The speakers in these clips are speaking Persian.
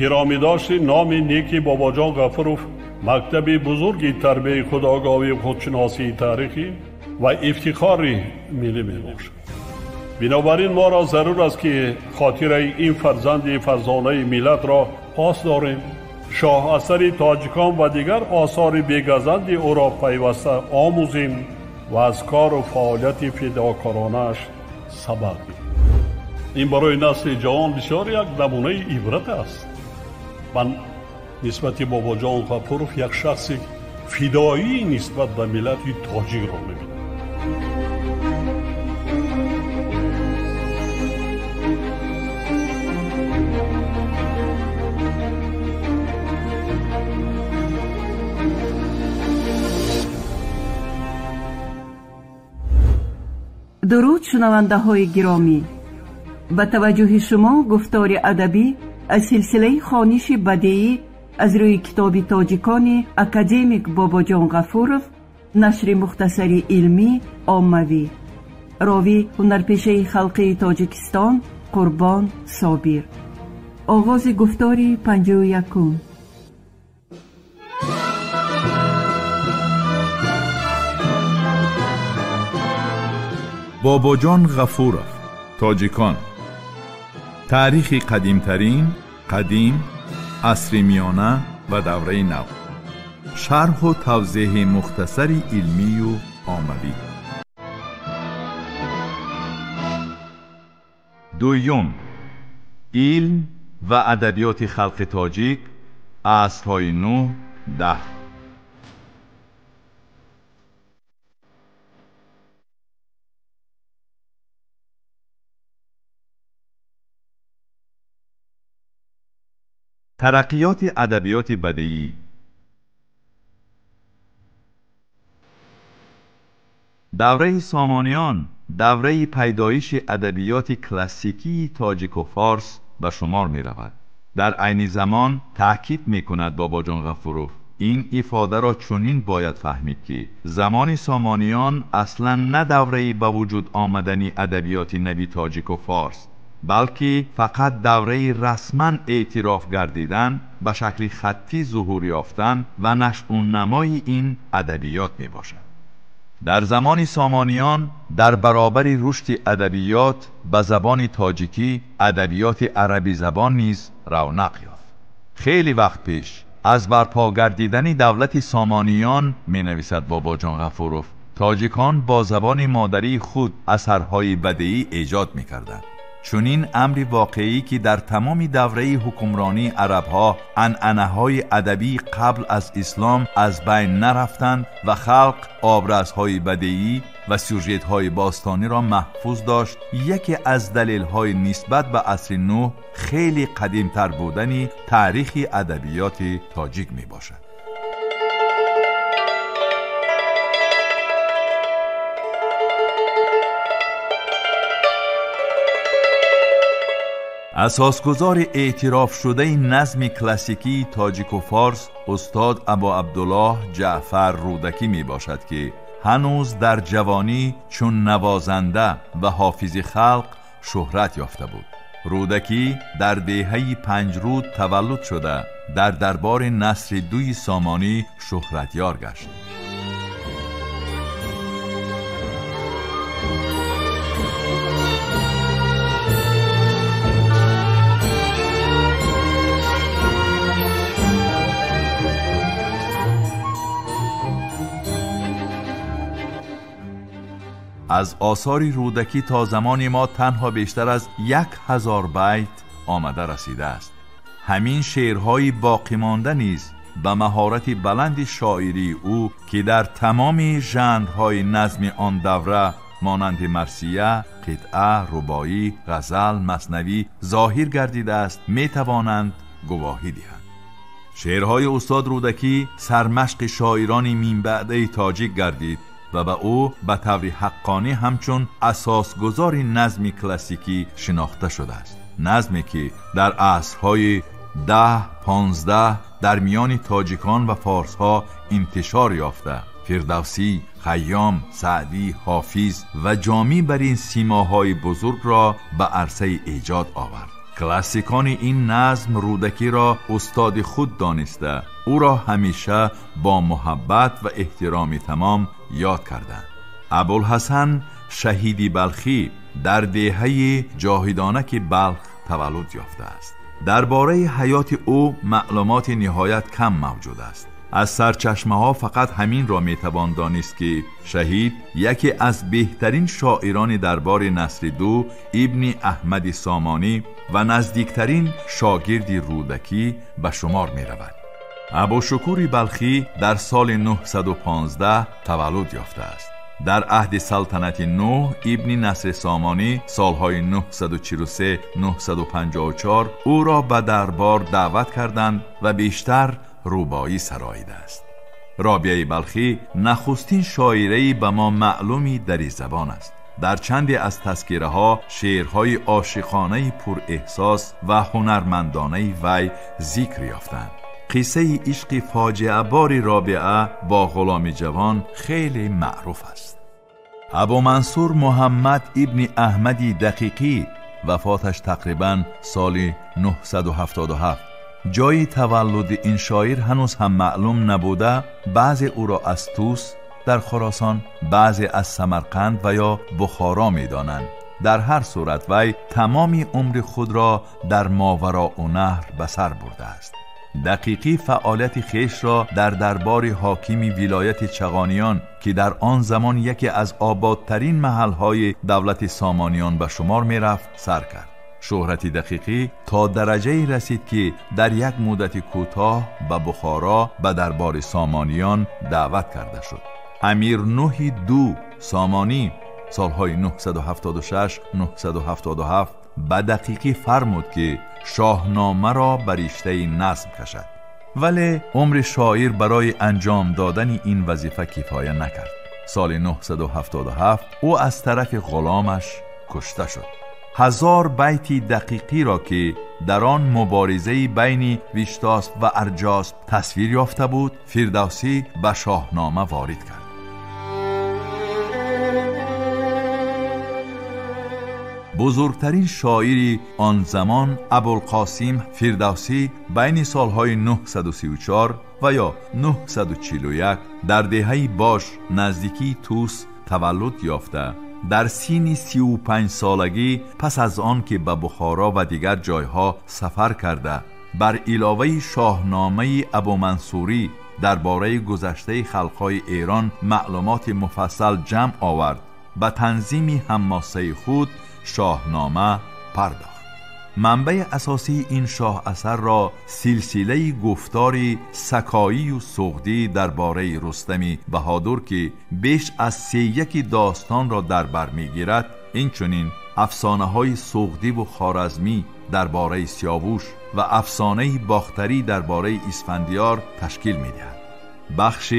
گرامی داشت نام نیکی بابا جان غفوروف مکتب بزرگی تربیت خودآگاهی و خودشناسی تاریخی و افتخار ملی می باشد. بنابراین ما را ضرور است که خاطره این فرزند فرزانه ملت را پاس داریم. شاه اثر تاجیکان و دیگر آثار بیگزند او را پیوسته آموزیم و از کار و فعالیت فداکارانش سبق بگیریم. این برای نسل جوان بسیار یک نمونه عبرت است. من نسبت بابا جان غفوروف یک شخص فدایی نسبت به ملت تاجیک را می‌بینم. درود شنونده های گرامی، با توجه شما گفتار ادبی از سلسله خوانش بدیعی از روی کتاب تاجیکان اکادمیک بابا جان غفوروف، نشر مختصری علمی عاموی، راوی هنرپیشه خلقی تاجیکستان قربان صابر. آغاز گفتاری 51. بابا جان غفوروف، تاجیکان. تاریخی قدیمترین، قدیم، عصر میانه و دوره نو. شرح و توضیح مختصری علمی و عاموی. دوم، علم و ادبیات خلق تاجیک، عصرهای 9 10. ترقیات ادبیات بدیعی. دوره سامانیان دوره پیدایش ادبیات کلاسیکی تاجیک و فارس به شمار می رود. در عین زمان تأکید می کند بابا جان غفوروف این افاده را چنین باید فهمید که زمان سامانیان اصلا نه دوره به وجود آمدنی ادبیات نوی تاجیک و فارس، بلکه فقط دوره رسما اعتراف گردیدن، به شکل خطی ظهور یافتن و نشأ و نمای این ادبیات می باشد. در زمان سامانیان در برابر رشد ادبیات به زبان تاجیکی، ادبیات عربی زبان نیز رونق یافت. خیلی وقت پیش از برپا گردیدن دولت سامانیان می نویسد بابا جان غفوروف، تاجیکان با زبان مادری خود اثرهای بدیعی ایجاد می کردند. چون این امر واقعی که در تمام دوره حکمرانی عربها عنعنه‌های ادبی قبل از اسلام از بین نرفتند و خلق آبرزهای بدیعی و سوژه‌های باستانی را محفوظ داشت، یکی از دلایل نسبت به عصر نو خیلی قدیمتر بودن تاریخ ادبیات تاجیک می باشد. اساسگزار اعتراف شده نظم کلاسیکی تاجیک و فارس استاد ابا عبدالله جعفر رودکی می باشد که هنوز در جوانی چون نوازنده و حافظ خلق شهرت یافته بود. رودکی در دهه 5 رود تولد شده در دربار نصر دوی سامانی شهرتیار گشت. از آثار رودکی تا زمان ما تنها بیشتر از 1000 بیت آمده رسیده است. همین شعرهای باقی مانده نیز به مهارت بلند شاعری او که در تمام ژانرهای نظم آن دوره مانند مرثیه، قطعه، رباعی، غزل، مثنوی ظاهر گردیده است می توانند گواهی دهند. شعرهای استاد رودکی سرمشق شاعران من بعده تاجیک گردید و به او به طور حقانی همچون اساسگزار نظم کلاسیکی شناخته شده است. نظمی که در عصرهای 10-15 در میان تاجیکان و فارس‌ها انتشار یافته، فردوسی، خیام، سعدی، حافظ و جامی بر این سیماهای بزرگ را به عرصه ایجاد آورد. کلاسیکان این نظم رودکی را استاد خود دانسته او را همیشه با محبت و احترام تمام یاد کردند. ابوالحسن شهیدی بلخی در دهه جاهدانک بلخ تولد یافته است. درباره حیات او معلومات نهایت کم موجود است. از سرچشمه ها فقط همین را میتوان دانست که شهید یکی از بهترین شاعران دربار نصرالدین ابن احمد سامانی و نزدیکترین شاگرد رودکی به شمار می رود. ابوشکور بلخی در سال 915 تولد یافته است. در عهد سلطنت نوح ابن نصر سامانی سالهای 943-954 او را به دربار دعوت کردند و بیشتر روبایی سراییده است. رابعه بلخی نخستین شاعری به ما معلومی در این زبان است. در چندی از تذکره ها شعرهای عاشقانه پر احساس و هنرمندانه وی ذکر یافتند. قصه عشق فاجعه بار رابعه با غلام جوان خیلی معروف است. ابو منصور محمد ابن احمدی دقیقی وفاتش تقریباً سال 977. جای تولد این شاعر هنوز هم معلوم نبوده. بعضی او را از توس در خراسان، بعضی از سمرقند و یا بخارا می دانند. در هر صورت وی تمامی عمر خود را در ماوراء نهر به سر برده است. دقیقی فعالیت خیش را در دربار حاکم ولایت چغانیان که در آن زمان یکی از آبادترین محلهای دولت سامانیان به شمار می رفت سر کرد. شهرت دقیقی تا درجه رسید که در یک مدت کوتاه به بخارا به دربار سامانیان دعوت کرده شد. امیر نوح دو سامانی سالهای 976-977 به دقیقی فرمود که شاهنامه را بر رشته نظم کشد، ولی عمر شاعر برای انجام دادن این وظیفه کفایه نکرد. سال 977 او از طرف غلامش کشته شد. 1000 بیت دقیقی را که در آن مبارزه بین ویشتاس و ارجاسپ تصویر یافته بود فردوسی به شاهنامه وارد کرد. بزرگترین شاعری آن زمان ابوالقاسم فردوسی بین سالهای 934 و یا 941 در دهه باش نزدیکی توس تولد یافته در سین 35 سالگی پس از آن که به بخارا و دیگر جایها سفر کرده بر علاوه شاهنامه ابو منصوری درباره گذشته خلقهای ایران معلومات مفصل جمع آورد. به تنظیم حماسه خود شاهنامه پرداخت. منبع اساسی این شاه اثر را سلسله گفتاری سکایی و سغدی درباره رستم بهادر که بیش از 31 داستان را در بر میگیرد، اینچنین افسانه های سغدی و خوارزمی درباره سیاووش و افسانه باختری درباره اسفندیار تشکیل میدهد. بخش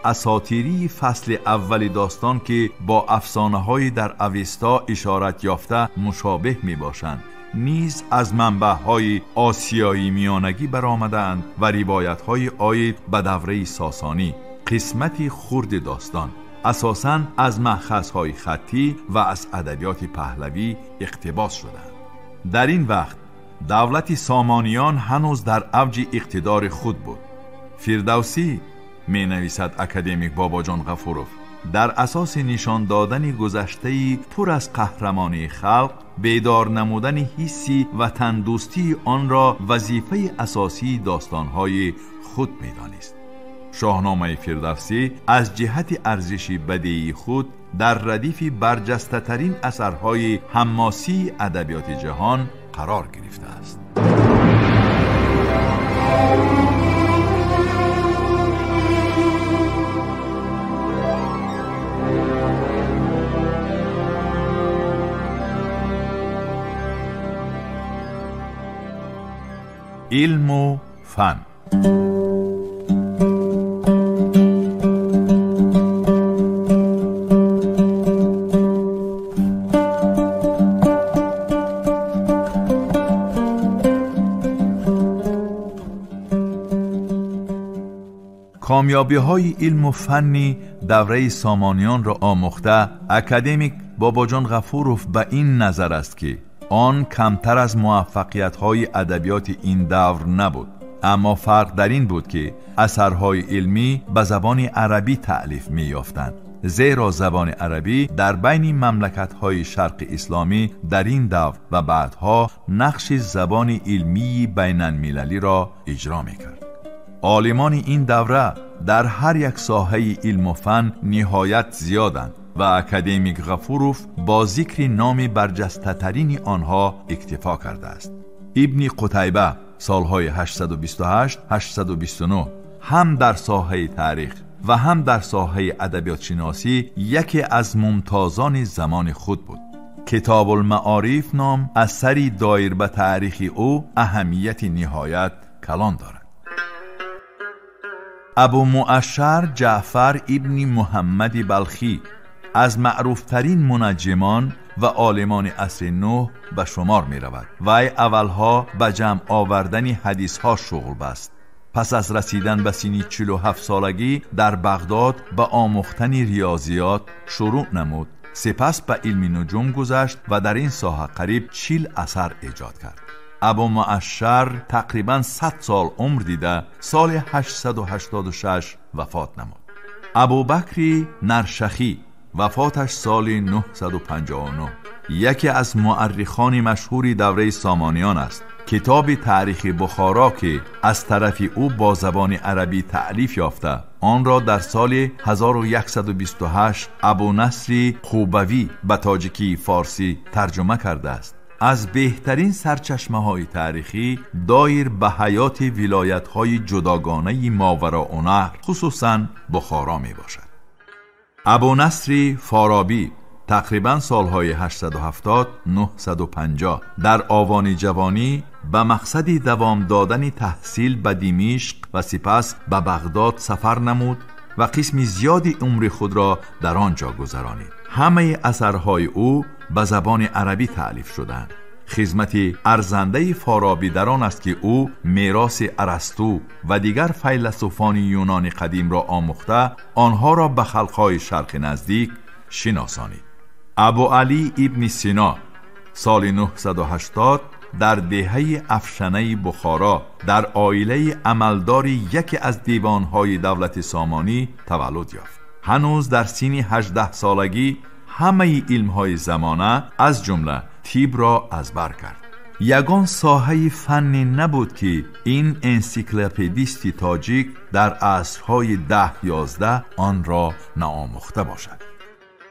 اساطیری فصل اول داستان که با افسانه های در اوستا اشارت یافته مشابه می باشند نیز از منبع های آسیایی میانگی برآمدند و روایت های عاید به دوره ساسانی قسمتی خرد داستان اساساً از مأخذ های خطی و از ادبیات پهلوی اقتباس شدند. در این وقت دولت سامانیان هنوز در اوج اقتدار خود بود. فردوسی می نویسد اکادمیک باباجان غفوروف در اساس نشان دادن گذشته پر از قهرمانی خلق، بیدار نمودن حسی و تندوستی آن را وظیفه اساسی داستانهای خود می دانست. شاهنامه فردوسی از جهت ارزش بدیعی خود در ردیف برجسته ترین اثرهای حماسی ادبیات جهان قرار گرفته است. علم و فن. کامیابی های علم و فنی دوره سامانیان را آموخته، اکادمیک باباجان غفوروف به این نظر است که آن کمتر از موفقیت‌های ادبیات این دور نبود، اما فرق در این بود که اثرهای علمی به زبان عربی تألیف می‌یافتند، زیرا زبان عربی در بین مملکت‌های شرق اسلامی در این دور و بعدها نقش زبان علمی بین‌المللی را اجرا می‌کرد. عالمان این دوره در هر یک ساحه علم و فن نهایت زیادند و اکادمیک غفوروف با ذکر نام برجسته ترین آنها اکتفا کرده است. ابن قتیبه سالهای 828-829 هم در ساحه تاریخ و هم در ساحه ادبیات شناسی یکی از ممتازان زمان خود بود. کتاب المعارف نام اثری دایر به تاریخ او اهمیت نهایت کلان دارد. ابو مؤشر جعفر ابن محمد بلخی از معروفترین منجمان و عالمان عصر نو به شمار می رود. وی اولها به جمع آوردن حدیث ها شغل بست. پس از رسیدن به سن 47 سالگی در بغداد به آموختن ریاضیات شروع نمود. سپس به علم نجوم گذشت و در این ساحه قریب 40 اثر ایجاد کرد. ابو مؤشر تقریباً 100 سال عمر دیده سال 886 وفات نمود. ابو بکر نرشخی وفاتش سال 959 یکی از مورخان مشهور دوره سامانیان است. کتاب تاریخ بخارا که از طرف او با زبان عربی تألیف یافته، آن را در سال 1128 ابو نصر خوبوی به تاجیکی فارسی ترجمه کرده است. از بهترین سرچشمه های تاریخی دایر به حیات ولایت های جداگانه ماوراءالنهر خصوصاً بخارا می باشد. ابو نصر فارابی تقریباً سالهای 870-950 در آوان جوانی به مقصد دوام دادن تحصیل به دمشق و سپس به بغداد سفر نمود و قسم زیادی عمر خود را در آنجا گذرانید. همه اثرهای او به زبان عربی تألیف شدند. خدمت ارزنده فارابی در آن است که او میراث ارسطو و دیگر فیلسوفان یونان قدیم را آموخته، آنها را به خلقهای شرق نزدیک شناسانید. ابو علی ابن سینا سال 980 در دهه افشنه بخارا در عائله عملدار یکی از دیوانهای دولت سامانی تولد یافت. هنوز در سن 18 سالگی همه علمهای زمانه از جمله طب را از بر کرد. یگان ساحه فنی نبود که این انسیکلوپدیست تاجیک در عصرهای 10-11 آن را نآموخته باشد.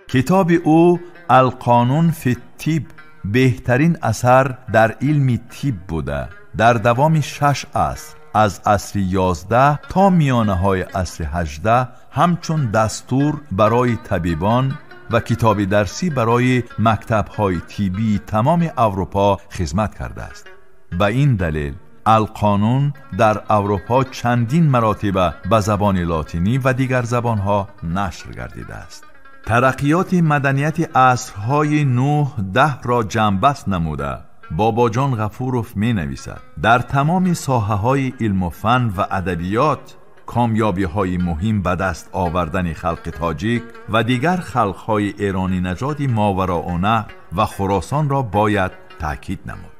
کتاب او القانون فی الطب بهترین اثر در علم طب بوده. در دوام 6 عصر از عصر 11 تا میانه های عصر 18 همچون دستور برای طبیبان و کتاب درسی برای مکتب‌های طبی تمام اروپا خدمت کرده است. به این دلیل القانون در اروپا چندین مراتب به زبان لاتینی و دیگر زبانها نشر گردیده است. ترقیات مدنیت عصرهای 9-10 را جنبست نموده بابا جان غفوروف می نویسد: در تمام ساحه های علم و فن و ادبیات کامیابی های مهم به دست آوردن خلق تاجیک و دیگر خلق های ایرانی نژاد ماوراءالنهر و خراسان را باید تأکید نمود.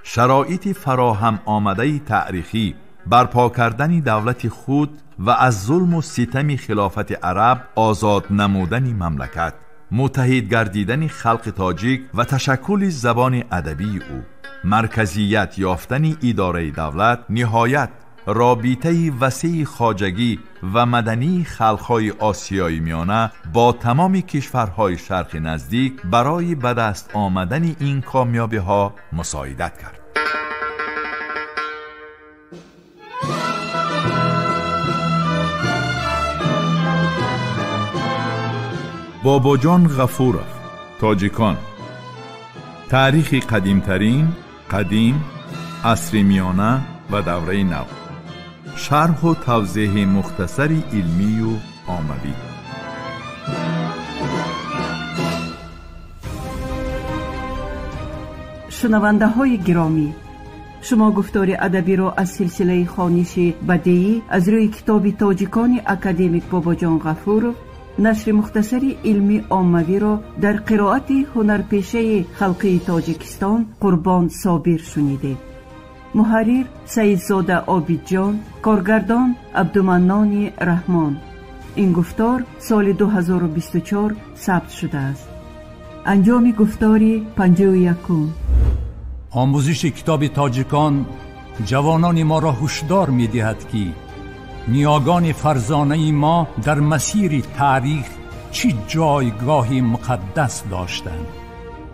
شرایط فراهم آمده تاریخی، برپا کردن دولت خود و از ظلم و ستم خلافت عرب آزاد نمودن مملکت، متحد گردیدن خلق تاجیک و تشکل زبان ادبی او، مرکزیت یافتن اداره دولت، نهایت رابطه وسیع خواجگی و مدنی خلقهای آسیای میانه با تمام کشورهای شرق نزدیک برای به دست آمدن این کامیابی ها مساعدت کرد. بابا جان غفوروف، تاجیکان. تاریخ قدیمترین، قدیم، عصر میانه و دوره نو. شرح و توضیح مختصری علمی و عملی. شنونده های گرامی، شما گفتار ادبی را از سلسله خوانش بدیعی از روی کتاب تاجیکان اکادمیک بابا جان غفوروف نشر مختصری علمی عاموی را در قرائت هنرپیشه خلقی تاجیکستان قربان صابر شنیدید. محرر سیدزاده عابدجان، کارگردان عبدالمنان رحمان. این گفتار سال 2024 ثبت شده است. انجام گفتاری 51. آموزش کتاب تاجیکان جوانان ما را هشدار می دهد که نیاگان فرزانه ما در مسیر تاریخ چی جایگاهی مقدس داشتند.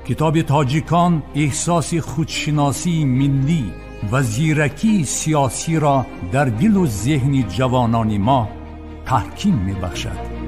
کتاب تاجیکان احساس خودشناسی ملی و زیرکی سیاسی را در دل و ذهن جوانان ما تحکیم می بخشد.